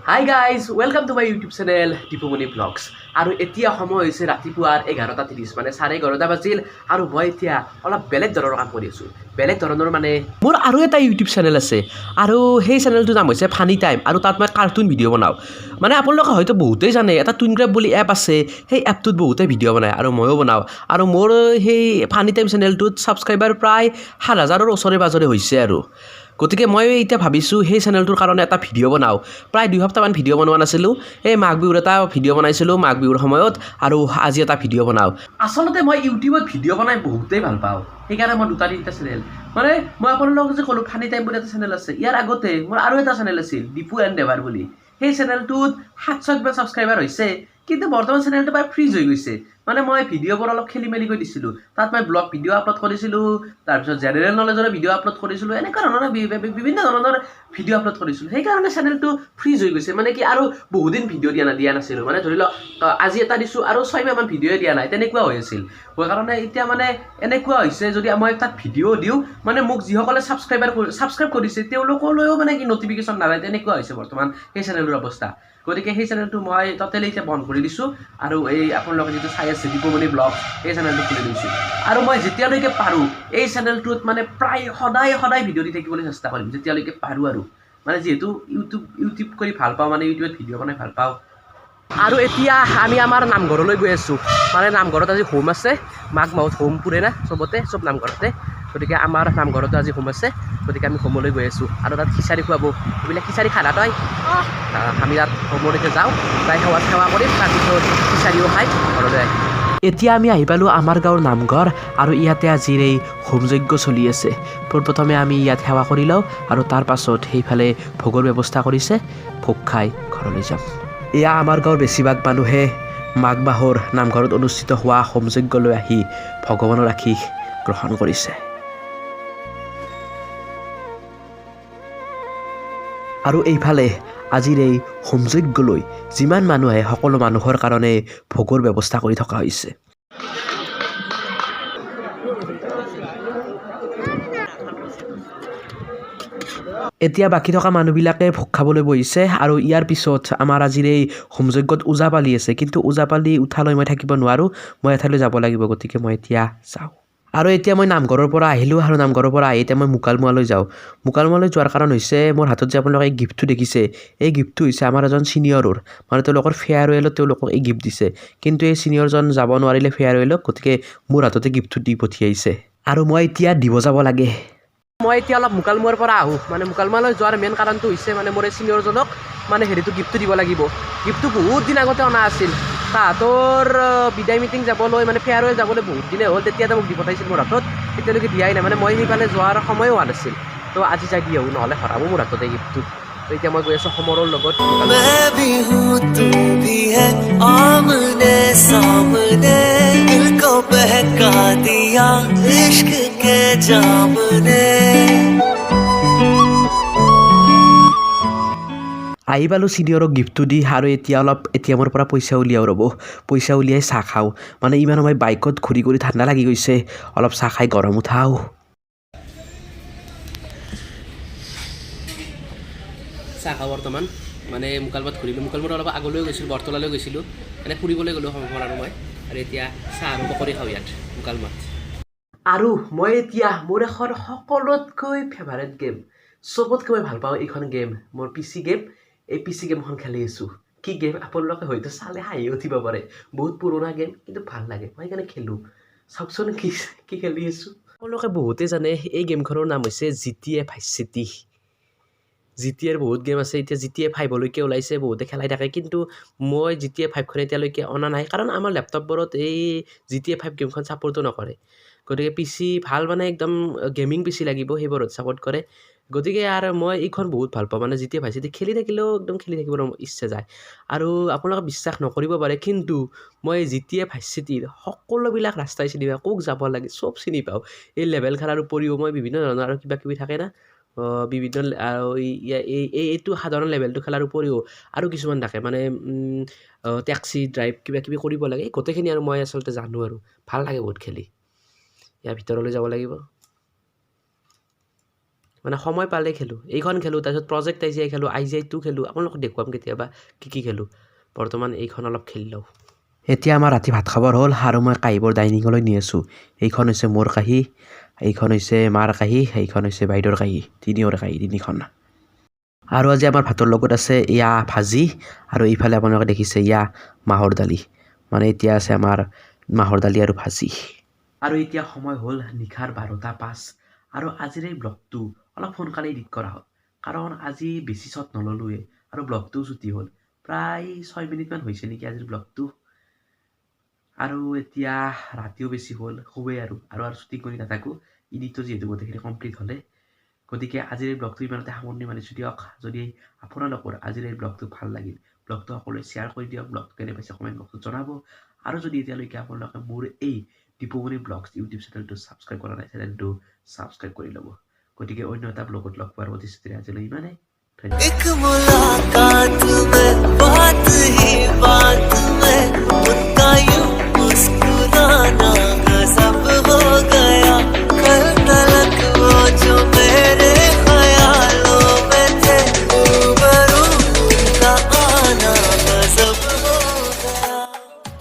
Hi guys, welcome to my YouTube channel Dipumoni Vlogs. আৰু এতিয়া সময় হৈছে ৰাতিপুৱাৰ 11:30 মানে 11:30 বাজিল আৰু মই এতিয়া অলপ বেলেগ ধৰণৰ কাম কৰি আছোঁ। বেলেগ ধৰণৰ মানে মোৰ আৰু এটা YouTube চেনেল আছে আৰু সেই চেনেলটোৰ নাম হৈছে ফানি টাইম আৰু তাত মই কাৰ্টুন ভিডিঅ' বনাওঁ। মানে আপোনালোকে হয়তো বহুতেই জানে এটা টুইনগ্ৰাফ বুলি এপ আছে, সেই এপটোত বহুতে ভিডিঅ' বনায় আৰু ময়ো বনাওঁ। আৰু মোৰ সেই ফানি টাইম চেনেলটোত ছাবস্ক্ৰাইবাৰ প্ৰায় 7,000ৰ ওচৰে পাজৰে হৈছে আৰু গতিকে মই এতিয়া ভাবিছোঁ সেই চেনেলটোৰ কাৰণে এটা ভিডিঅ' বনাওঁ। প্ৰায় 2 সপ্তাহমান ভিডিঅ' বনোৱা নাছিলোঁ। এই মাঘ বিহুৰ এটা ভিডিঅ' বনাইছিলোঁ মাঘ বিহুৰ সময়ত আৰু আজি এটা ভিডিঅ' বনাওঁ। আচলতে মই ইউটিউবত ভিডিঅ' বনাই বহুতেই ভাল পাওঁ। সেইকাৰণে মই 2-3টা চেনেল মানে মই আপোনালোকক যে ক'লোঁ ফানি টাইম বুলি এটা চেনেল আছে। ইয়াৰ আগতে মোৰ আৰু এটা চেনেল আছিল দীপু এণ্ড দেৱাৰ বুলি। সেই চেনেলটোত 700 ছাবস্ক্ৰাইবাৰ হৈছে, কিন্তু বৰ্তমান চেনেলটো প্ৰায় ফ্ৰিজ হৈ গৈছে। মানে মই ভিডিঅ'বোৰ অলপ খেলি মেলি কৰি দিছিলোঁ। তাত মই ব্লগ ভিডিঅ' আপলোড কৰিছিলোঁ, তাৰপিছত জেনেৰেল নলেজৰ ভিডিঅ' আপলোড কৰিছিলোঁ, এনেকুৱা ধৰণৰ বিভিন্ন ধৰণৰ ভিডিঅ' আপলোড কৰিছিলোঁ। সেইকাৰণে চেনেলটো ফ্ৰিজ হৈ গৈছে। মানে কি আৰু বহুদিন ভিডিঅ' দিয়া নাছিলোঁ। মানে ধৰি লওক আজি এটা দিছোঁ আৰু 6 মাহমান ভিডিঅ'ই দিয়া নাই, তেনেকুৱা হৈ আছিল। কাৰণে এতিয়া মানে এনেকুৱা হৈছে যদি মই তাত ভিডিঅ' দিওঁ মানে মোক যিসকলে ছাবস্ক্ৰাইব কৰিছে তেওঁলোকলৈও মানে কি নটিফিকেশ্যন নাযায়, তেনেকুৱা হৈছে বৰ্তমান সেই চেনেলটোৰ অৱস্থা। গতিকে সেই চেনেলটো মই ট'টেলি এতিয়া বন্ধ কৰি দিছোঁ আৰু এই আপোনালোকে যিটো চাই আছে দীপুমণি ব্লগ এই চেনেলটো খুলি দিছোঁ। আৰু মই যেতিয়ালৈকে পাৰোঁ এই চেনেলটোত মানে প্ৰায় সদায় ভিডিঅ' দি থাকিবলৈ চেষ্টা কৰিম, যেতিয়ালৈকে পাৰোঁ আৰু মানে যিহেতু ইউটিউব কৰি ভাল পাওঁ, মানে ইউটিউবত ভিডিঅ' বনাই ভাল পাওঁ। আৰু এতিয়া আমি আমাৰ নামঘৰলৈ গৈ আছোঁ। মানে নামঘৰত আজি হোম আছে, মাঘ মাহত হোম পুৰে না চব নামঘৰতে। গতিকে আমাৰ নামঘৰতো আজি হোম আছে, গতিকে আমি হোমলৈ গৈ আছোঁ আৰু তাত খিচাৰি খুৱাব। এইবিলাক খিচাৰি খালা তই? আমি তাত হোমলৈকে যাওঁ, তাই সেৱা কৰিম, তাৰপিছত খিচাৰিও খাই ঘৰলৈ আহিম। এতিয়া আমি আহি পালোঁ আমাৰ গাঁৱৰ নামঘৰ আৰু ইয়াতে আজিৰ এই হোম যজ্ঞ চলি আছে। পোনপ্ৰথমে আমি ইয়াত সেৱা কৰি লওঁ আৰু তাৰ পাছত সেইফালে ভোগৰ ব্যৱস্থা কৰিছে, ভোগ খাই ঘৰলৈ যাম। এয়া আমাৰ গাঁৱৰ বেছিভাগ মানুহে মাঘ মাহৰ নামঘৰত অনুষ্ঠিত হোৱা হোম যজ্ঞলৈ আহি ভগৱানৰ আশীষ গ্ৰহণ কৰিছে। আৰু এইফালে আজিৰ এই হোম যজ্ঞলৈ যিমান মানুহ আহে সকলো মানুহৰ কাৰণে ভোগৰ ব্যৱস্থা কৰি থকা হৈছে। এতিয়া বাকী থকা মানুহবিলাকে ভোগ খাবলৈ বহিছে আৰু ইয়াৰ পিছত আমাৰ আজিৰ এই হোম যজ্ঞত ওজাপালি আছে, কিন্তু ওজাপালি উঠালৈ মই থাকিব নোৱাৰোঁ, মই এঠাইলৈ যাব লাগিব, গতিকে মই এতিয়া যাওঁ। আৰু এতিয়া মই নামঘৰৰ পৰা আহিলোঁ আৰু নামঘৰৰ পৰা আহি এতিয়া মই মুকালমুৱালৈ যাওঁ। মুকালমুৱালৈ যোৱাৰ কাৰণ হৈছে মোৰ হাতত যে আপোনালোকে এই গিফ্টটো দেখিছে, এই গিফ্টটো হৈছে আমাৰ এজন ছিনিয়ৰৰ, মানে তেওঁলোকৰ ফেয়াৰৱেলত তেওঁলোকক এই গিফ্ট দিছে। কিন্তু এই ছিনিয়ৰজন যাব নোৱাৰিলে ফেয়াৰৱেলত, গতিকে মোৰ হাততে গিফ্টটো দি পঠিয়াইছে আৰু মই এতিয়া দিব যাব লাগে। মই এতিয়া অলপ মুকালমুৱাৰ পৰা আহোঁ, মানে মুকালমুৱালৈ যোৱাৰ মেইন কাৰণটো হৈছে মানে মোৰ এই ছিনিয়ৰজনক মানে গিফ্টটো দিব লাগিব। গিফ্টটো বহুত দিন আগতে অনা আছিল, তাহাঁতৰ বিদায় মিটিং যাবলৈ মানে ফেয়াৰৱেল যাবলৈ বহুত দিনে হ'ল, তেতিয়া মোক দি পঠাইছিল মোৰ হাতত, এতিয়ালৈকে দিয়াই নাই। মানে মই সেইফালে যোৱাৰ সময়ো হোৱা নাছিল, তো আজি যাই দি আহোঁ, নহ'লে হৰাব মোৰ হাততে গিফ্টটো। তো এতিয়া মই গৈ আছোঁ সমৰৰ লগত। আহি পালোঁ ছিনিয়ৰক গিফ্টটো দি আৰু এতিয়া অলপ ATM-ৰ পৰা পইচা উলিয়াওঁ ৰ'ব, পইচা উলিয়াই চাহ খাওঁ। মানে ইমান সময় বাইকত ঘূৰি ঠাণ্ডা লাগি গৈছে, অলপ চাহ খাই গৰম উঠাওঁ। চাহ খাওঁ বৰ্তমান, মানে মুকালমুৱাত ঘূৰিলোঁ, মুকালমুৱাত অলপ আগলৈ গৈছিলোঁ, বৰতলালৈ গৈছিলোঁ, মানে ফুৰিবলৈ গ'লোঁ সময় আৰু মই, আৰু এতিয়া চাহ আৰু পকৰি খাওঁ ইয়াত মুকালমুৱাত। আৰু মই এতিয়া মোৰ এখন সকলোতকৈ ফেভাৰেট গেম, চবতকৈ মই ভাল পাওঁ এইখন গেম, মোৰ PC গেম, এই PC গেমখন খেলি আছোঁ। কি গেম আপোনালোকে হয়তো চালে হাঁহি উঠিব পাৰে, বহুত পুৰণা গেম কিন্তু ভাল লাগে, মই সেইকাৰণে খেলোঁ। চাওকচোন কি খেলি আছোঁ। আপোনালোকে বহুতেই জানে এই গেমখনৰ নাম হৈছে GTA Vice City। GTAৰ বহুত গেম আছে, এতিয়া GTA 5লৈকে ওলাইছে, বহুতে খেলাই থাকে, কিন্তু মই GTA 5খন এতিয়ালৈকে অনা নাই, কাৰণ আমাৰ লেপটপবোৰত এই GTA 5 গেমখন ছাপোৰ্টো নকৰে। গতিকে PC ভাল মানে একদম গেমিং PC লাগিব, সেইবোৰত ছাপোৰ্ট কৰে। গতিকে আৰু মই এইখন বহুত ভাল পাওঁ, মানে GTA Vice City খেলি থাকিলেও একদম খেলি থাকিবৰ ইচ্ছা যায়। আৰু আপোনালোকে বিশ্বাস নকৰিব পাৰে, কিন্তু মই GTA Vice Cityৰ সকলোবিলাক ৰাস্তাই চিনি পাওঁ, ক'ত যাব লাগে চব চিনি পাওঁ। এই লেভেল খেলাৰ উপৰিও মই বিভিন্ন ধৰণৰ আৰু কিবা থাকে না, বিভিন্ন এইটো সাধাৰণ লেভেলটো খেলাৰ উপৰিও আৰু কিছুমান থাকে, মানে টেক্সি ড্ৰাইভ কিবা কৰিব লাগে, এই গোটেইখিনি আৰু মই আচলতে জানো আৰু ভাল লাগে বহুত খেলি। ইয়াৰ ভিতৰলৈ যাব লাগিব। মানে সময় পালে খেলোঁ এইখন খেলোঁ তাৰপিছত প্ৰজেক্ট আই খেলোঁ IGI2 খেলোঁ আপোনালোকক দেখুৱাম কেতিয়াবা কি খেলোঁ বৰ্তমান এইখন অলপ খেলি লওঁ এতিয়া আমাৰ ৰাতি ভাত খাবৰ হ'ল আৰু মই কাঁহীবোৰ ডাইনিঙলৈ নি আছোঁ এইখন হৈছে মোৰ কাঁহী এইখন হৈছে মাৰ কাঁহী এইখন হৈছে বাইদেউৰ কাঁহী তিনিখন আৰু আজি আমাৰ ভাতৰ লগত আছে এয়া ভাজি আৰু এইফালে আপোনালোকে দেখিছে এয়া মাহৰ দালি মানে এতিয়া আছে আমাৰ মাহৰ দালি আৰু ভাজি আৰু এতিয়া সময় হ'ল নিশাৰ 12:05 আৰু আজিৰ এই ব্লগটো অলপ সোনকালে এডিট কৰা হ'ল কাৰণ আজি বেছি শ্বট নল'লোৱে আৰু ব্লগটোও ছুটি হ'ল প্ৰায় 6 মিনিটমান হৈছে নেকি আজিৰ ব্লগটো আৰু এতিয়া ৰাতিও বেছি হ'ল শুৱেই আৰু শ্বুটিং কৰি নাথাকোঁ এডিটটো যিহেতু গোটেইখিনি কমপ্লিট হ'লে গতিকে আজিৰ এই ব্লগটো ইমানতে সামৰণি মানিছোঁ দিয়ক যদি আপোনালোকৰ আজিৰ এই ব্লগটো ভাল লাগিল ব্লগটো সকলোৱে শ্বেয়াৰ কৰি দিয়ক ব্লগটো কেনে পাইছে কমেণ্ট বক্সত জনাব আৰু যদি এতিয়ালৈকে আপোনালোকে মোৰ এই দীপুমণি ব্লগছ ইউটিউব চেনেলটো ছাবস্ক্ৰাইব কৰা নাই চেনেলটো ছাবস্ক্ৰাইব কৰি ল'ব গতিকে অন্য এটা ব্লগত লগ পোৱাৰ প্ৰতিশ্ৰুতিৰে আজিলৈ ইমানেই ধন্যবাদ